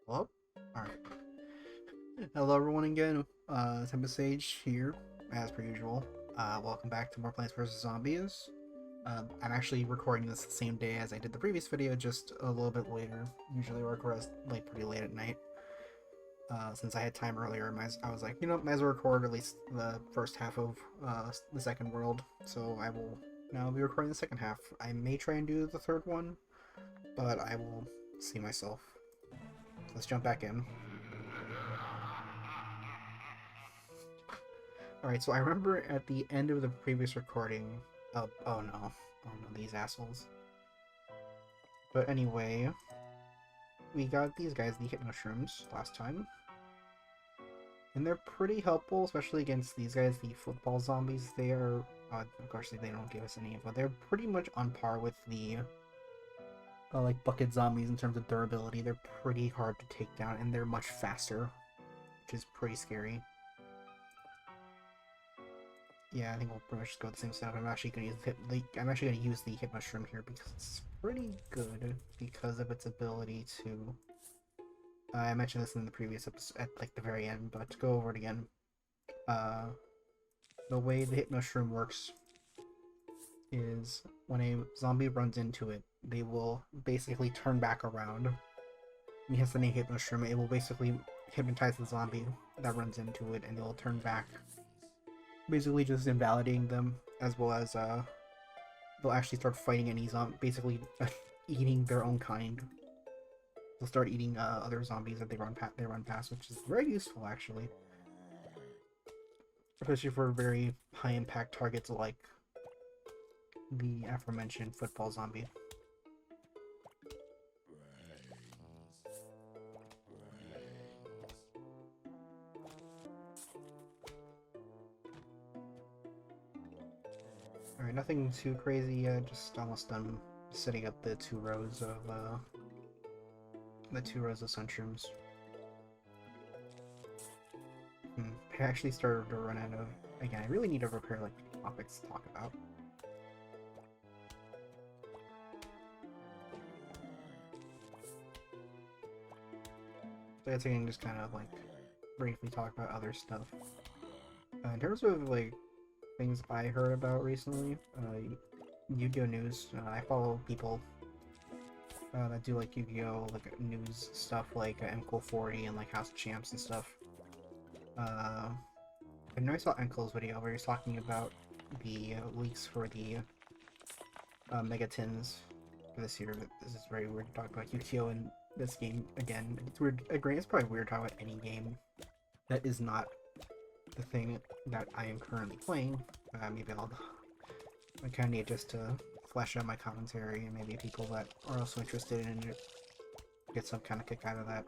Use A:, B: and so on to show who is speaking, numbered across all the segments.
A: Hello? Alright. Hello everyone again. Tempest Sage here, as per usual. Welcome back to more Plants vs. Zombies. I'm actually recording this the same day as I did the previous video, just a little bit later. Usually I record like pretty late at night. Since I had time earlier, I was like, you know, might as well record at least the first half of the second world. So I will now be recording the second half. I may try and do the third one, but I will see myself. Let's jump back in. Alright, so I remember at the end of the previous recording... oh no, these assholes. But anyway, we got these guys, the Shrooms, last time. And they're pretty helpful, especially against these guys, the football zombies. They are, of course they don't give us any, but they're pretty much on par with the, like, bucket zombies in terms of durability. They're pretty hard to take down, and they're much faster, which is pretty scary. Yeah, I think we'll pretty much just go with the same setup. I'm actually gonna use the Hypno Shroom here because it's pretty good because of its ability to. I mentioned this in the previous episode at like the very end, but to go over it again, the way the Hypno Shroom works is when a zombie runs into it, they will basically turn back around. And he has the name Hypno Shroom. It will basically hypnotize the zombie that runs into it, and they will turn back. Basically just invalidating them, as well as they'll actually start fighting any basically eating their own kind. They'll start eating other zombies that they run past, which is very useful actually, especially for very high impact targets like the aforementioned football zombie. Alright, nothing too crazy yet, just almost done setting up the two rows of Sunshrooms. I actually started to run out of, again, I really need to prepare like topics to talk about. So I can just kind of like briefly talk about other stuff. In terms of like things I heard about recently, Yu-Gi-Oh! News. I follow people that do like Yu-Gi-Oh! Like news stuff, like MCO40 and like House of Champs and stuff. I know I saw Enkel's video where he's talking about the leaks for the Mega Tins for this year. This is very weird to talk about Yu-Gi-Oh! In this game again. It's weird. I agree. It's probably weird to talk about any game that is not the thing that I am currently playing. Maybe I kind of need just to flesh out my commentary, and maybe people that are also interested in it get some kind of kick out of that.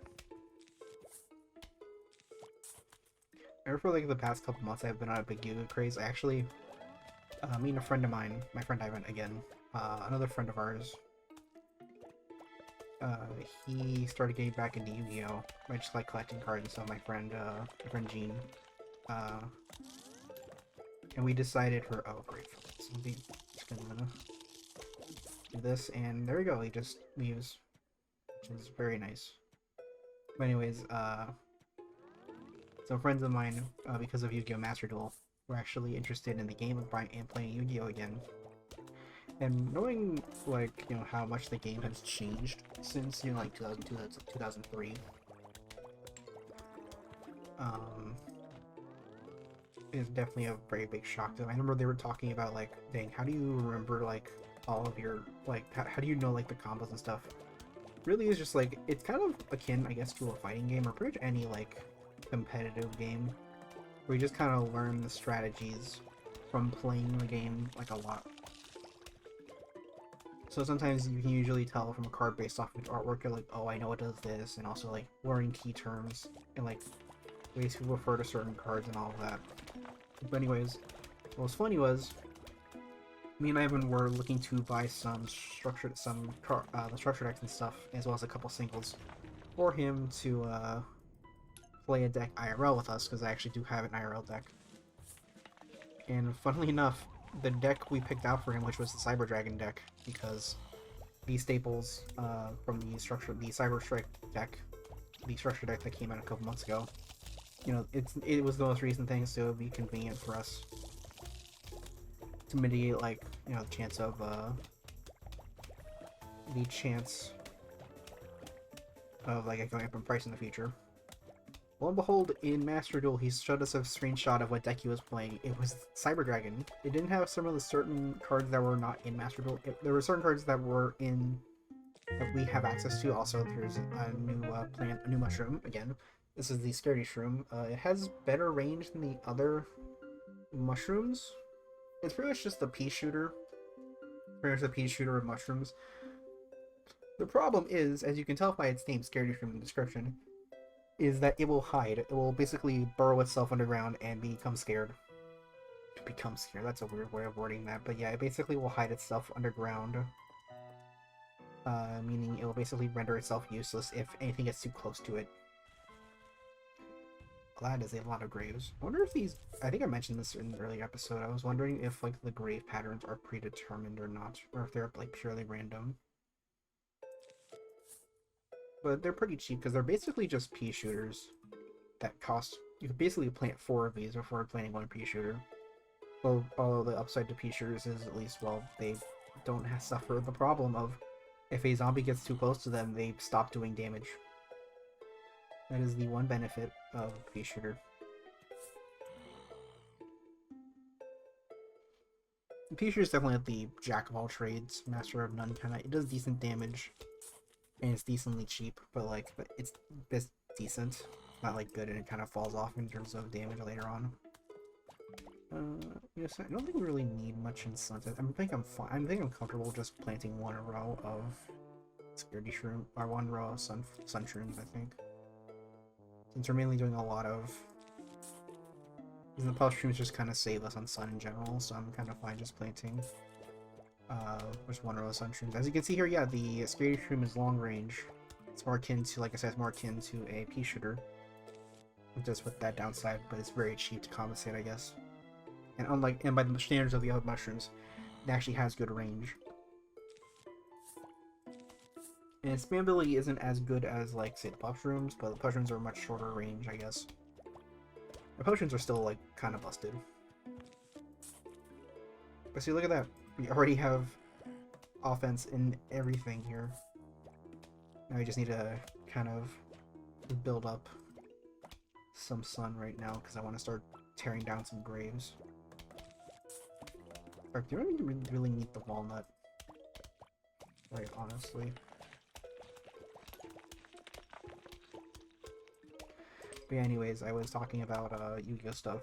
A: For like the past couple months, I've been on a big Yu-Gi-Oh craze. I actually, me and a friend of mine, my friend Ivan again, another friend of ours, he started getting back into Yu-Gi-Oh! I just like collecting cards, and so my friend Gene. And we decided for great, so we just gonna do this, and there we go. He just leaves, which is very nice. But anyways, some friends of mine, because of Yu-Gi-Oh! Master Duel, were actually interested in the game of playing Yu-Gi-Oh! Again. And knowing, like, you know, how much the game has changed since, you know, like 2002, 2003. Is definitely a very big shock to them. I remember they were talking about like, dang, how do you remember like all of your like how do you know like the combos and stuff? Really is just like, it's kind of akin, I guess, to a fighting game or pretty much any like competitive game where you just kind of learn the strategies from playing the game like a lot. So sometimes you can usually tell from a card based off of artwork, you're like, oh, I know it does this, and also like learning key terms and like ways people refer to certain cards and all of that. But anyways, what was funny was, me and Ivan were looking to buy some structured decks and stuff, as well as a couple singles, for him to play a deck IRL with us, because I actually do have an IRL deck. And funnily enough, the deck we picked out for him, which was the Cyber Dragon deck, because the staples from the Cyber Strike deck the structure deck that came out a couple months ago. You know, it was the most recent thing, so it would be convenient for us to mitigate, like, you know, the chance of like it going up in price in the future. Lo and behold, in Master Duel, he showed us a screenshot of what deck he was playing. It was Cyber Dragon. It didn't have some of the certain cards that were not in Master Duel. There were certain cards that were in that we have access to. Also, there's a new plant, a new mushroom. Again, this is the Scaredy Shroom. It has better range than the other mushrooms. It's pretty much just a pea shooter. Pretty much the pea shooter of mushrooms. The problem is, as you can tell by its name, Scaredy Shroom in the description, is that it will hide. It will basically burrow itself underground and become scared. Become scared, that's a weird way of wording that, but yeah, it basically will hide itself underground. Meaning it will basically render itself useless if anything gets too close to it. That is a lot of graves. I wonder if these... I think I mentioned this in an earlier episode. I was wondering if, like, the grave patterns are predetermined or not, or if they're, like, purely random. But they're pretty cheap because they're basically just pea shooters that cost... You could basically plant 4 of these before planting 1 pea shooter. Well, although the upside to pea shooters is at least, well, they don't suffer the problem of if a zombie gets too close to them, they stop doing damage. That is the one benefit of pea shooter. Pea shooter is definitely the jack of all trades, master of none kind of. It does decent damage. And it's decently cheap, but like it's decent, not like good, and it kind of falls off in terms of damage later on. Yes, I don't think we really need much in Sunset. I think I'm fine. I think I'm comfortable just planting 1 row of Scaredy Shroom, or 1 row of Sun Shrooms, I think. Since we're mainly doing a lot of... The Puff Shrooms just kind of save us on Sun in general, so I'm kind of fine just planting just 1 row of Sun Shrooms. As you can see here, yeah, the Scaredy Shroom is long range. It's more akin to, like I said, it's more akin to a pea shooter. Just with that downside, but it's very cheap to compensate, I guess. And by the standards of the other mushrooms, it actually has good range. And its spamability isn't as good as, like, say, the Puff Shrooms, but the Puff Shrooms are much shorter range, I guess. The potions are still, like, kind of busted. But see, look at that. We already have offense in everything here. Now we just need to kind of build up some sun right now, because I want to start tearing down some graves. Or, do I really need the walnut? Right, honestly. But yeah, anyways, I was talking about Yu-Gi-Oh stuff.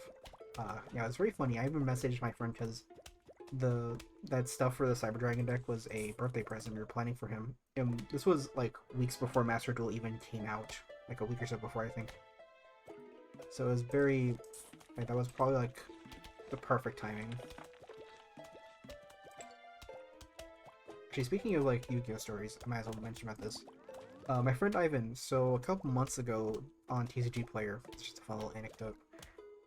A: Yeah, it's very funny. I even messaged my friend because that stuff for the Cyber Dragon deck was a birthday present we were planning for him. And this was like weeks before Master Duel even came out, like a week or so before, I think. So it was very, like, that was probably like the perfect timing. Actually, speaking of like Yu-Gi-Oh stories, I might as well mention about this. My friend Ivan, so a couple months ago on TCG Player, it's just a fun little anecdote,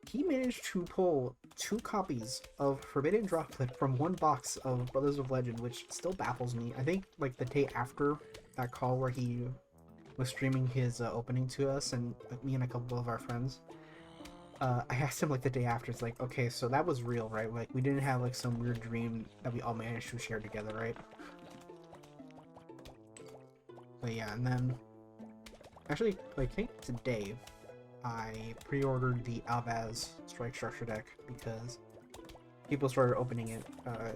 A: he managed to pull 2 copies of Forbidden Droplet from 1 box of Brothers of Legend, which still baffles me. I think like the day after that call where he was streaming his opening to us, and like, me and a couple of our friends, I asked him like the day after, it's like, okay, so that was real, right? Like, we didn't have like some weird dream that we all managed to share together, right? But yeah, and then actually, like, I think today I pre-ordered the Alvaz Strike Structure deck because people started opening it.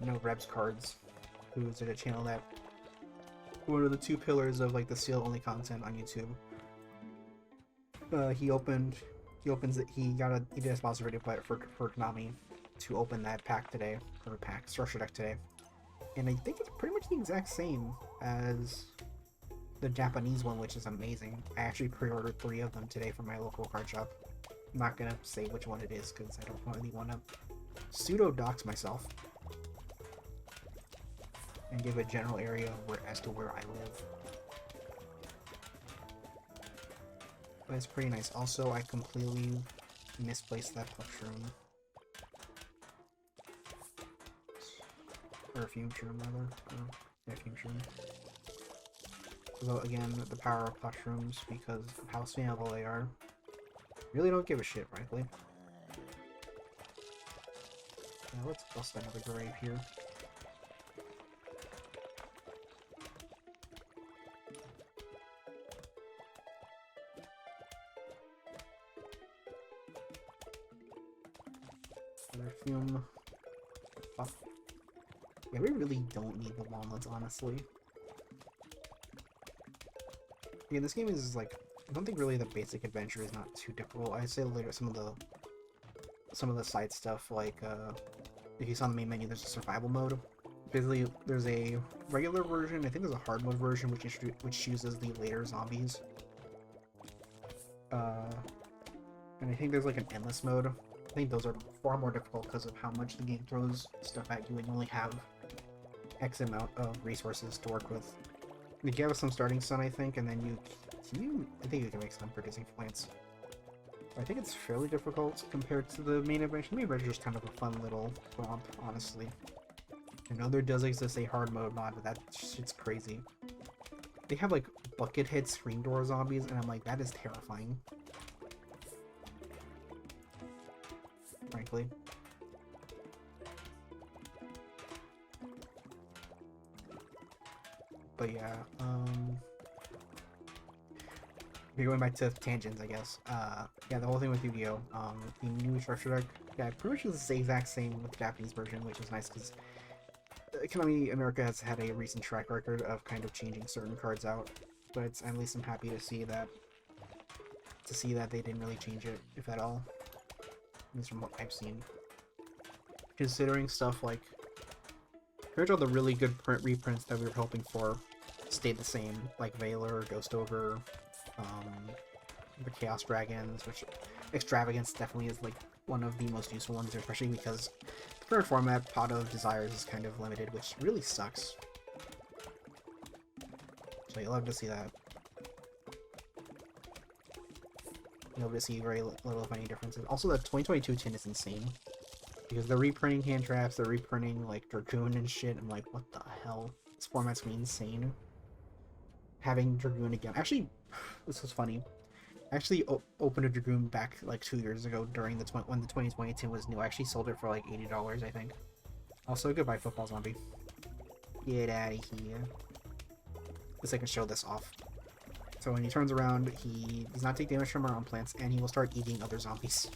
A: No Rebs Cards, who's at a channel that one of the 2 pillars of like the seal only content on YouTube. He did a sponsor video for Konami to open that pack today, or structure deck today, and I think it's pretty much the exact same as the Japanese one, which is amazing. I actually pre-ordered 3 of them today from my local card shop. I'm not gonna say which one it is because I don't really want to pseudo-dox myself and give a general area as to where I live. But it's pretty nice. Also, I completely misplaced that Puff Shroom. Or a Fume Shroom, rather. Yeah, Fume Shroom. about, again, the power of mushrooms because of how spammable they are. Really don't give a shit, frankly. Yeah, let's bust another grave here. Another fume. Oh. Yeah, we really don't need the walnuts, honestly. Yeah, this game is like, I don't think really the basic adventure is not too difficult. I'd say later some of the side stuff, like if you saw the main menu, there's a survival mode. Basically, there's a regular version. I think there's a hard mode version, which uses the later zombies. And I think there's like an endless mode. I think those are far more difficult because of how much the game throws stuff at you, and you only have X amount of resources to work with. You give us some starting sun, I think, and then I think you can make some producing plants. I think it's fairly difficult compared to the main adventure. The main adventure is kind of a fun little romp, honestly. I know there does exist a hard mode mod, but that shit's crazy. They have like bucket head screen door zombies, and I'm like, that is terrifying. Frankly. But yeah, we're going back to tangents, I guess. Yeah, the whole thing with Yu-Gi-Oh! The new structure deck, yeah, pretty much is the exact same with the Japanese version, which is nice because Konami America has had a recent track record of kind of changing certain cards out, but at least I'm happy to see that they didn't really change it, if at all. At least from what I've seen. Considering stuff like pretty much all the really good reprints that we were hoping for stayed the same, like Valor, Ghost Ogre, the Chaos Dragons, which Extravagance definitely is like one of the most useful ones, especially because the current format, Pot of Desires, is kind of limited, which really sucks. So you'll love to see that. You'll be able to see very little, if any, differences. Also, the 2022 tin is insane. Because they're reprinting hand traps, they're reprinting like Dragoon and shit. I'm like, what the hell? This format's gonna be insane. Having Dragoon again. Actually, this was funny. I actually opened a Dragoon back like 2 years ago during when the 2020 tin was new. I actually sold it for like $80, I think. Also, goodbye, Football Zombie. Get out of here. At least I can show this off. So when he turns around, he does not take damage from our own plants, and he will start eating other zombies.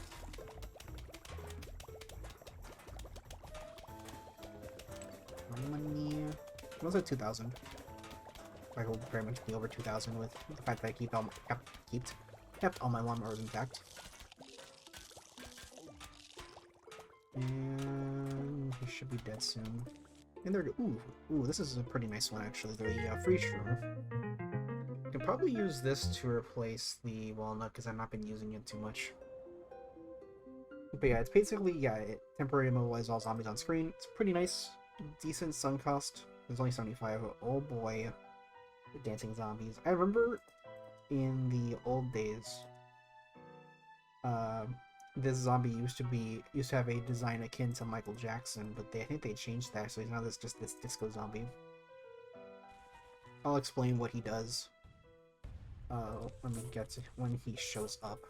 A: Money. It was at 2,000. I will very much be over 2,000 with the fact that I kept all my lawnmowers intact. And he should be dead soon. And they're ooh, this is a pretty nice one actually. The free shroom. I can probably use this to replace the walnut because I've not been using it too much. But yeah, it's basically it temporarily immobilizes all zombies on screen. It's pretty nice. Decent sun cost. There's only 75. Oh boy. The dancing zombies. I remember in the old days, this zombie used to have a design akin to Michael Jackson, but I think they changed that, so he's now just this disco zombie. I'll explain what he does when we get to when he shows up.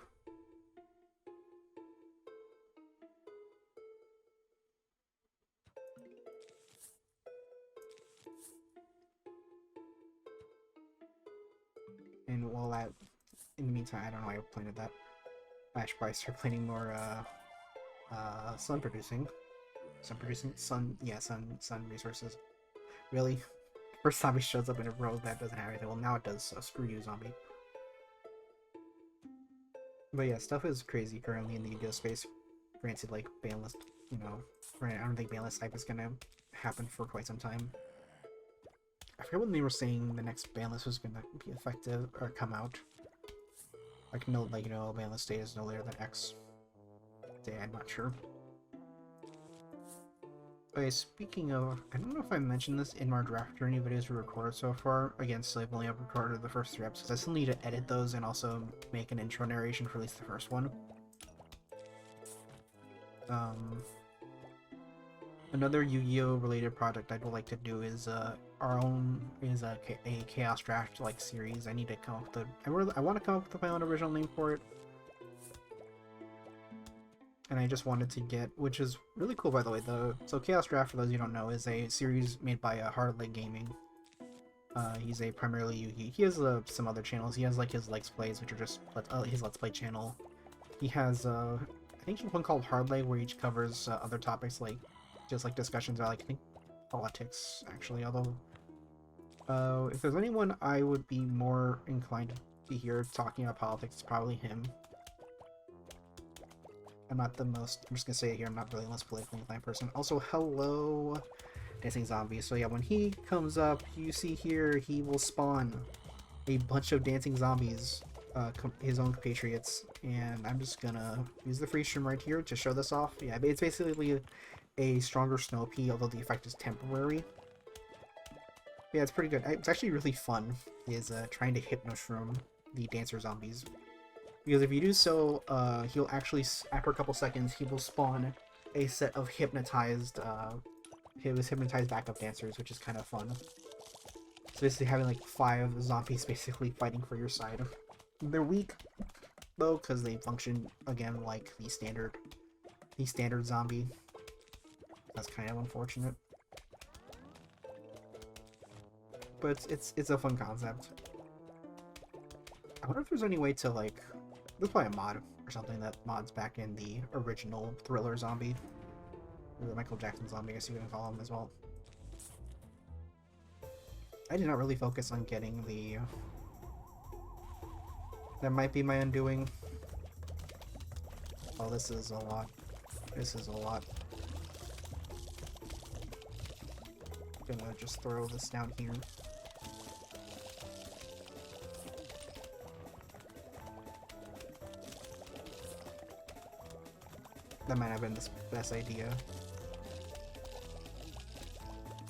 A: And while in the meantime, I don't know why I planted that. I should probably start planting more sun resources. Really? First zombie shows up in a row that doesn't have anything. Well, now it does, so screw you, zombie. But yeah, stuff is crazy currently in the Yu-Gi-Oh space. Granted, like, banlist, I don't think banlist type is gonna happen for quite some time. I forget when they were saying the next banlist was gonna be effective or come out. Banlist date is no later than X day. I'm not sure. Okay, speaking of, I don't know if I mentioned this in our draft journey videos we recorded so far. Again, still I've only recorded the first 3 episodes. I still need to edit those and also make an intro narration for at least the first one. Another Yu-Gi-Oh related project I'd like to do is our own is a Chaos Draft like series. I need to come up with I want to come up with my own original name for it. And I just wanted to get, which is really cool by the way. So Chaos Draft, for those you don't know, is a series made by Hard Leg Gaming. He's a primarily he has some other channels. He has like his Let's Plays, which are just his Let's Play channel. He has I think one called Hard Leg, where he covers other topics like just like discussions about like I think politics actually. Although if there's anyone I would be more inclined to hear talking about politics, it's probably him. I'm just gonna say it here, I'm not really the most politically inclined person. Also, hello, Dancing Zombies. So yeah, when he comes up, you see here, he will spawn a bunch of dancing zombies, his own compatriots, and I'm just gonna use the free stream right here to show this off. Yeah, it's basically a stronger Snow Pea, although the effect is temporary. Yeah, it's pretty good. It's actually really fun, is trying to Shroom the dancer zombies. Because if you do so, he'll actually, after a couple seconds, he will spawn a set of hypnotized backup dancers, which is kind of fun. So basically having like 5 zombies basically fighting for your side. They're weak, though, because they function, again, like the standard zombie. That's kind of unfortunate. But it's a fun concept. I wonder if there's any way to, like... There's probably a mod or something that mods back in the original Thriller zombie. Or the Michael Jackson zombie, I guess you can call him as well. I did not really focus on getting the... That might be my undoing. Oh, this is a lot. This is a lot. I'm gonna just throw this down here. That might have been the best idea.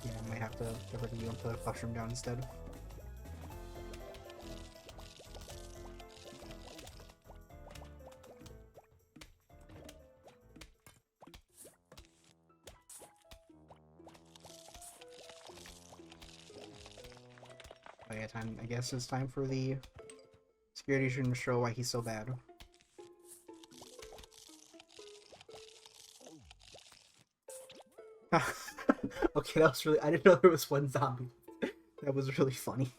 A: Yeah, I might have to get rid of you and put a mushroom down instead. Oh yeah, I guess it's time for the security stream to show why he's so bad. Okay, that was really... I didn't know there was one zombie. That was really funny.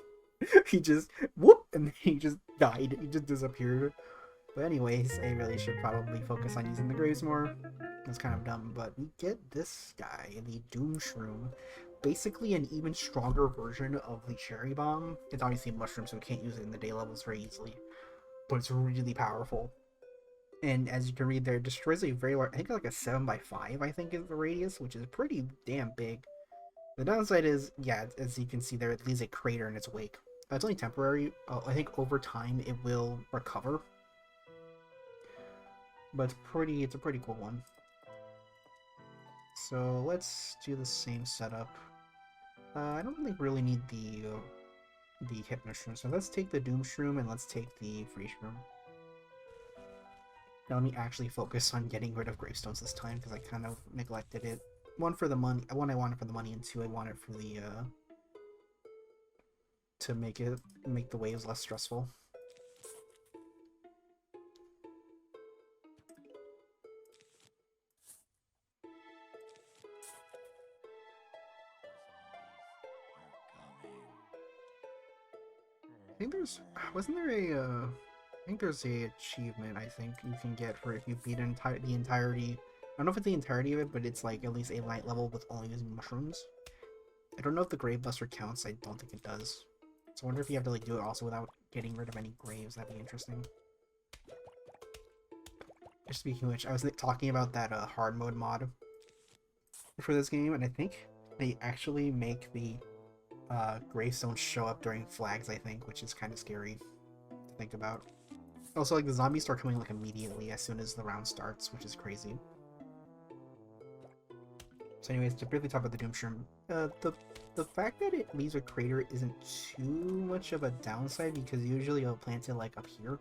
A: He just... Whoop! And then he just died. He just disappeared. But anyways, I really should probably focus on using the graves more. That's kind of dumb, but we get this guy, the Douche Room. Basically an even stronger version of the Cherry Bomb. It's obviously a mushroom, so we can't use it in the day levels very easily. But it's really powerful. And as you can read there, it destroys a very large, I think like a 7x5, I think is the radius, which is pretty damn big. The downside is, yeah, as you can see there, it leaves a crater in its wake. It's only temporary. I think over time it will recover. But it's a pretty cool one. So let's do the same setup. I don't really need the Hypno Shroom, so let's take the Doom Shroom and let's take the Free Shroom. Now let me actually focus on getting rid of gravestones this time, because I kind of neglected it. One, for the money. One, I want it for the money, and two, I want it for the to make the waves less stressful. I think there's a achievement I think you can get for if you beat the entirety. I don't know if it's the entirety of it, but it's like at least a light level with only using mushrooms. I don't know if the Grave Buster counts. I don't think it does. So I wonder if you have to like do it also without getting rid of any graves. That'd be interesting. Just speaking of which, I was talking about that hard mode mod for this game, and I think they actually make the gravestones show up during flags, I think, which is kind of scary to think about. Also, like, the zombies start coming like immediately as soon as the round starts, which is crazy. So anyways, to briefly talk about the Doom Shroom, the fact that it leaves a crater isn't too much of a downside, because usually it'll plant it like up here,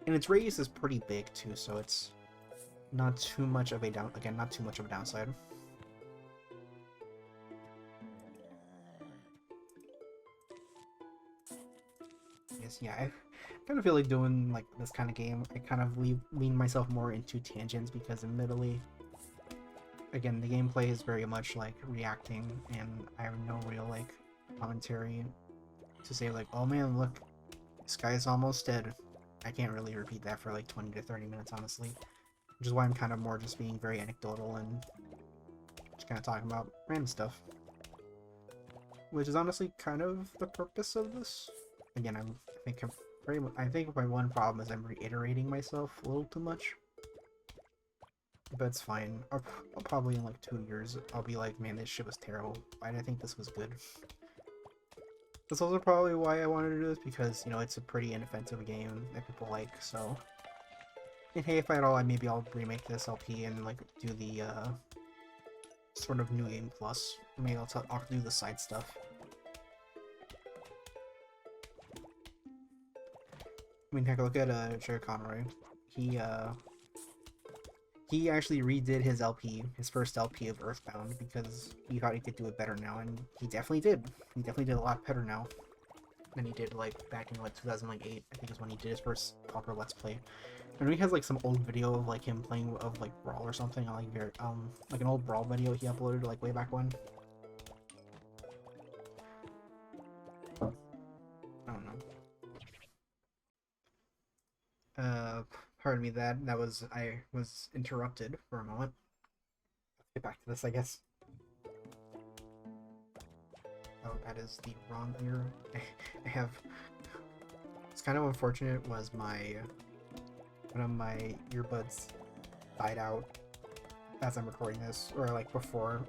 A: and its radius is pretty big too, so it's not too much of a downside. Anyways, yeah, I kind of feel like doing like this kind of game. I kind of lean myself more into tangents because admittedly, again, the gameplay is very much like reacting, and I have no real like commentary to say like, oh man, look, this guy's almost dead. I can't really repeat that for like 20 to 30 minutes, honestly. Which is why I'm kind of more just being very anecdotal and just kind of talking about random stuff. Which is honestly kind of the purpose of this. Again, I think my one problem is I'm reiterating myself a little too much. But it's fine. I'll probably in like 2 years, I'll be like, man, this shit was terrible. Why did I think this was good? That's also probably why I wanted to do this, because, you know, it's a pretty inoffensive game that people like, so... And hey, if at all, maybe I'll remake this LP and, like, do the, sort of New Game Plus. Maybe I'll do the side stuff. I mean, heck, look at, Jerry Conroy. He actually redid his LP, his first LP of Earthbound, because he thought he could do it better now, and he definitely did. He definitely did a lot better now than he did, like, back in, like, 2008, I think is when he did his first proper Let's Play. And he has, like, some old video of, like, him playing of, like, Brawl or something, like, an old Brawl video he uploaded, like, way back when. I don't know. Pardon me, I was interrupted for a moment. Let's get back to this, I guess. Oh, that is the wrong ear. I have... It's kind of unfortunate, was one of my earbuds died out as I'm recording this, or like before.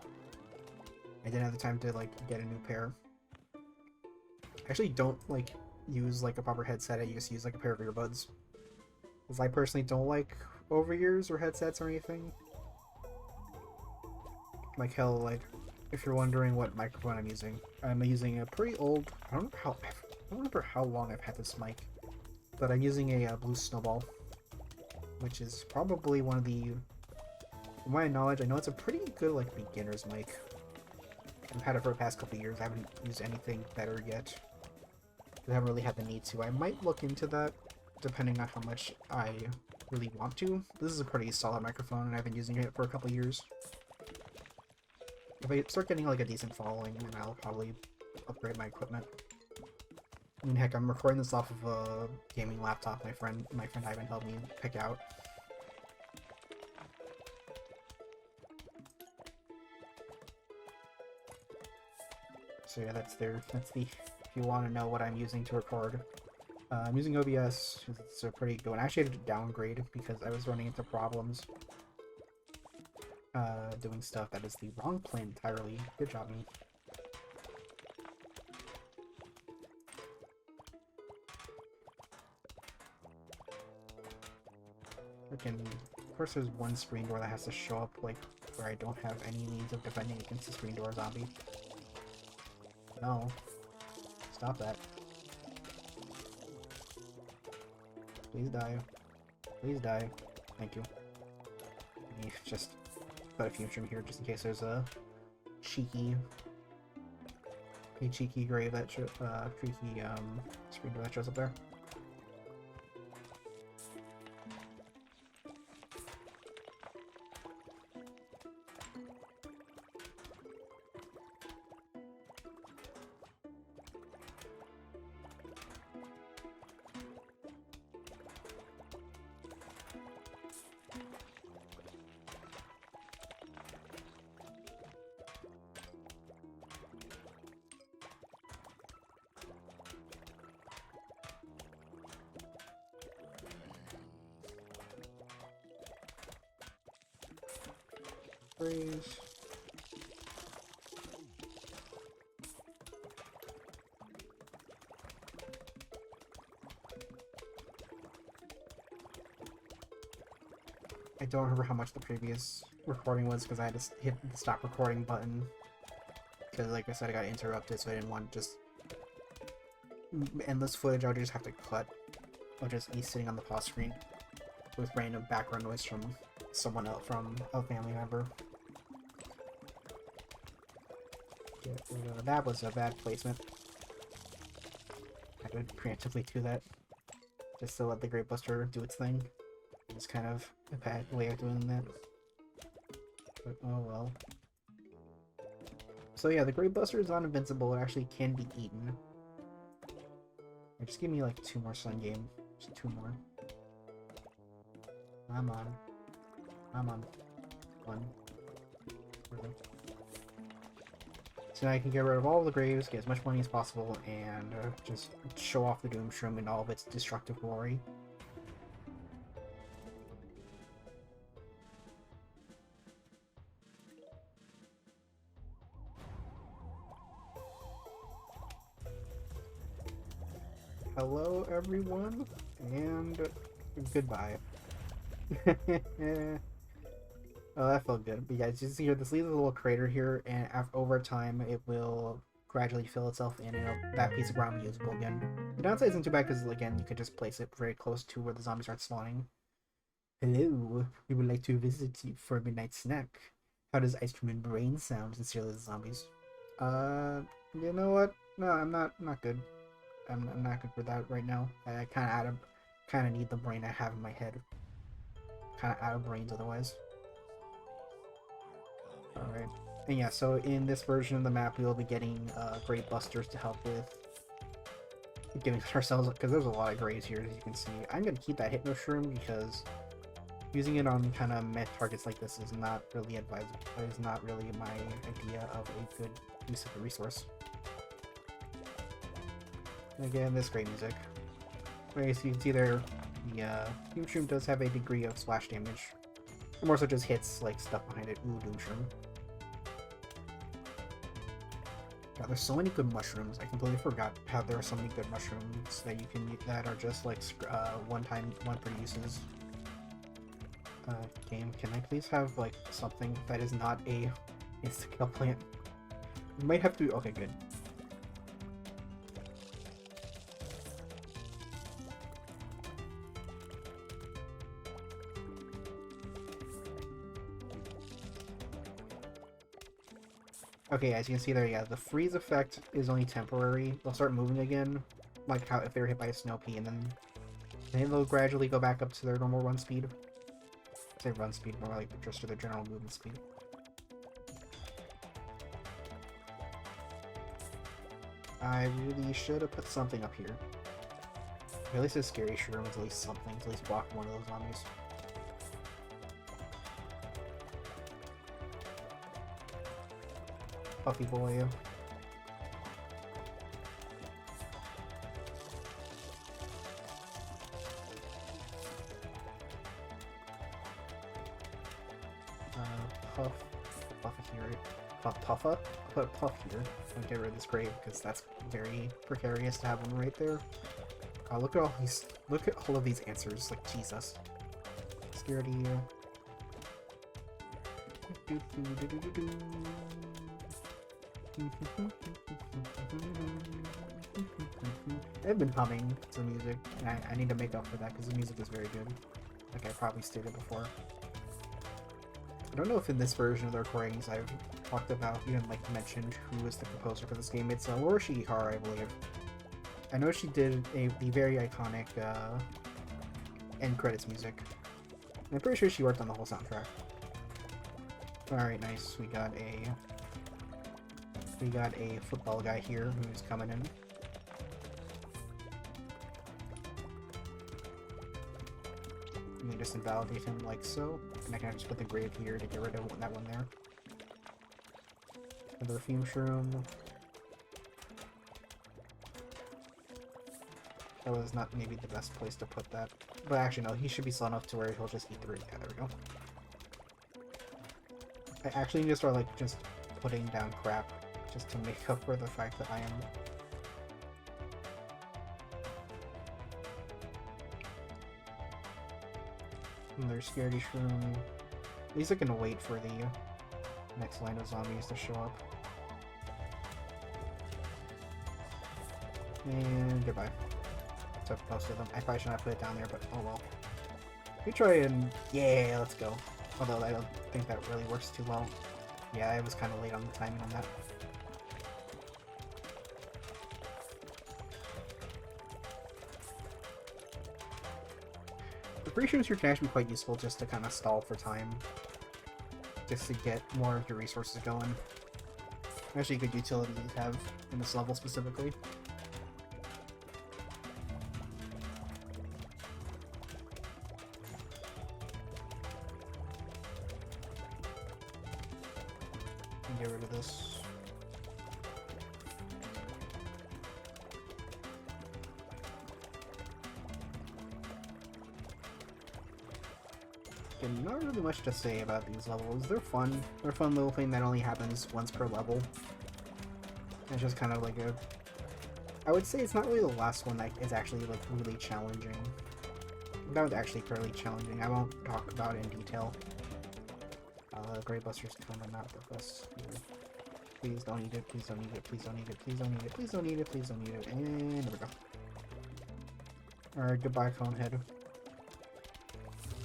A: I didn't have the time to like get a new pair. I actually don't like use like a proper headset, I just use like a pair of earbuds. Because I personally don't like over-ears or headsets or anything. Like hell, like, if you're wondering what microphone I'm using a pretty old, I don't remember how long I've had this mic, but I'm using a Blue Snowball, which is probably one of the, from my knowledge, I know it's a pretty good like beginner's mic. I've had it for the past couple of years. I haven't used anything better yet. I haven't really had the need to. I might look into that, depending on how much I really want to. This is a pretty solid microphone, and I've been using it for a couple of years. If I start getting like a decent following, then I'll probably upgrade my equipment. I mean, heck, I'm recording this off of a gaming laptop my friend Ivan helped me pick out. So yeah, that's the, if you want to know what I'm using to record. I'm using OBS, it's a pretty good one. I actually had to downgrade because I was running into problems doing stuff that is the wrong plan entirely. Good job, me. Of course there's one screen door that has to show up, like, where I don't have any means of defending against the screen door zombie. No. Stop that. Please die. Please die. Thank you. Let me just put a future here just in case there's a cheeky grave that creaky screen door that shows up there. I don't remember how much the previous recording was because I had to hit the stop recording button because, like I said, I got interrupted, so I didn't want just endless footage. I would just have to cut. I'll just be sitting on the pause screen with random background noise from someone else, from a family member. That was a bad placement. have to preemptively do that. Just to let the Great Buster do its thing. It's kind of a bad way of doing that. But oh well. So yeah, the Great Buster is not invincible, it actually can be eaten. Just give me like 2 more Sun Game. Just 2 more. I'm on. 1. So now I can get rid of all the graves, get as much money as possible, and just show off the Douche Room in all of its destructive glory. Hello everyone, and goodbye. Oh, that felt good. But yeah, as you see here, this leaves a little crater here, and over time, it will gradually fill itself in, and that piece of ground will be usable again. The downside isn't too bad, because again, you could just place it very close to where the zombies start spawning. Hello, we would like to visit you for a midnight snack. How does ice cream and brain sound? Sincerely, the zombies. You know what? No, I'm not good. I'm not good for that right now. I kind of need the brain I have in my head. Kind of out of brains otherwise. Alright. And yeah, so in this version of the map, we will be getting Great Busters to help with giving ourselves, because there's a lot of grays here, as you can see. I'm going to keep that Hypno Shroom because using it on kind of meh targets like this is not really advisable. It is not really my idea of a good use of the resource. And again, this great music. Okay, so you can see there, the Douche Room does have a degree of splash damage. Or more so just hits, like, stuff behind it. Ooh, Douche Room. God, there's so many good mushrooms. I completely forgot how there are so many good mushrooms that you can use that are just, like, one per uses. Game, can I please have, like, something that is not a insta-kill plant? You might have to... Okay, good. Okay, as you can see there, yeah, the freeze effect is only temporary. They'll start moving again, like how if they were hit by a snow pea, and then they'll gradually go back up to their normal run speed. I say run speed, more like just to their general movement speed. I really should have put something up here. At least a scary Shroom is at least something, to at least block one of those zombies. Puffy boy. Puff here. Puffa? Put Puff here. I'll get rid of this grave because that's very precarious to have one right there. Look at all of these answers, like Jesus. Security. I've been humming some music, and I need to make up for that because the music is very good. Like I probably stated before. I don't know if in this version of the recordings I've talked about, even like mentioned who was the composer for this game. It's Orochi Ihara, I believe. I know she did the very iconic end credits music. And I'm pretty sure she worked on the whole soundtrack. Alright, nice. We got a football guy here who's coming in. Let me just invalidate him like so. And I can just put the grave here to get rid of that one there. Another fume shroom. That was not maybe the best place to put that. But actually no, he should be slow enough to where he'll just eat through it. Yeah, there we go. I actually need to start like just putting down crap just to make up for the fact that I am... And there's Scaredy Shroom. At least I can wait for the next line of zombies to show up. And goodbye. Took most of them. I probably should not put it down there, but oh well. We try and... yeah, let's go. Although I don't think that really works too well. Yeah, I was kind of late on the timing on that. pretty sure this here can actually be quite useful just to kind of stall for time. Just to get more of your resources going. Actually, a good utility to have in this level specifically. Get rid of this. And not really much to say about these levels. They're fun. They're a fun little thing that only happens once per level. It's just kind of like a... I would say it's not really the last one that is actually like really challenging. That was actually fairly challenging. I won't talk about it in detail. Great Buster's coming out with us. Please don't eat it, please don't eat it, please don't eat it, please don't eat it, please don't eat it, please don't eat it, and there we go. Alright, goodbye, Conehead.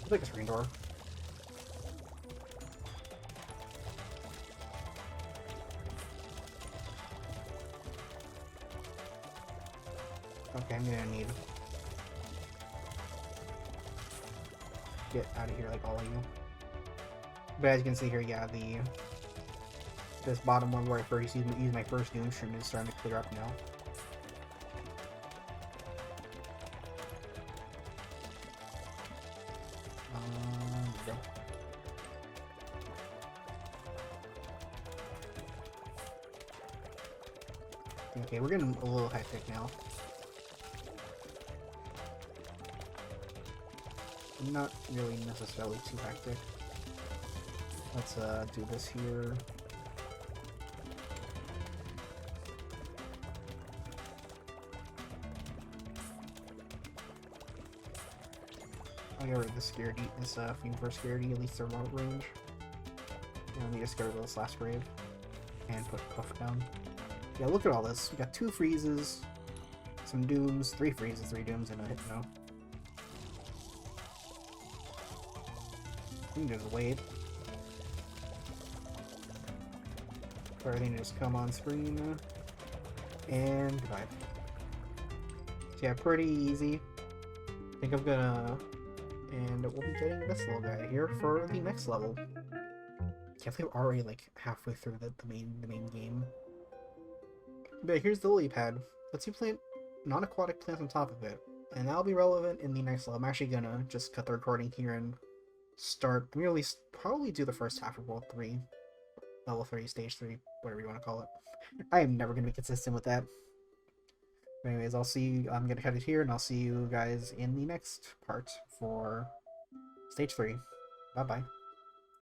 A: It's like a screen door. Okay, I'm gonna need... get out of here like all of you. But as you can see here, yeah, this bottom one where I first used my first Douche Room is starting to clear up now. There we go. Okay, we're getting a little hectic now. Not really necessarily too hectic. Let's do this here. I'll get rid of the scaredy, this Fume for Scaredy, at least the remote range. And let me just get rid of this last grave. And put Puff down. Yeah, look at all this. We got 2 freezes, some dooms, 3 freezes, 3 dooms, and a hypno. I think there's a wave. For everything to just come on screen. And goodbye. So yeah, pretty easy. I think I'm gonna... And we'll be getting this little guy here for the next level. Can't believe we're already like halfway through the main game. But here's the lily pad. Let's you plant non-aquatic plants on top of it. And that'll be relevant in the next level. I'm actually gonna just cut the recording here and start, really probably do the first half of World 3. Level 3, Stage 3, whatever you want to call it. I am never going to be consistent with that. But anyways, I'll see you, I'm going to cut it here, and I'll see you guys in the next part for Stage 3. Bye-bye.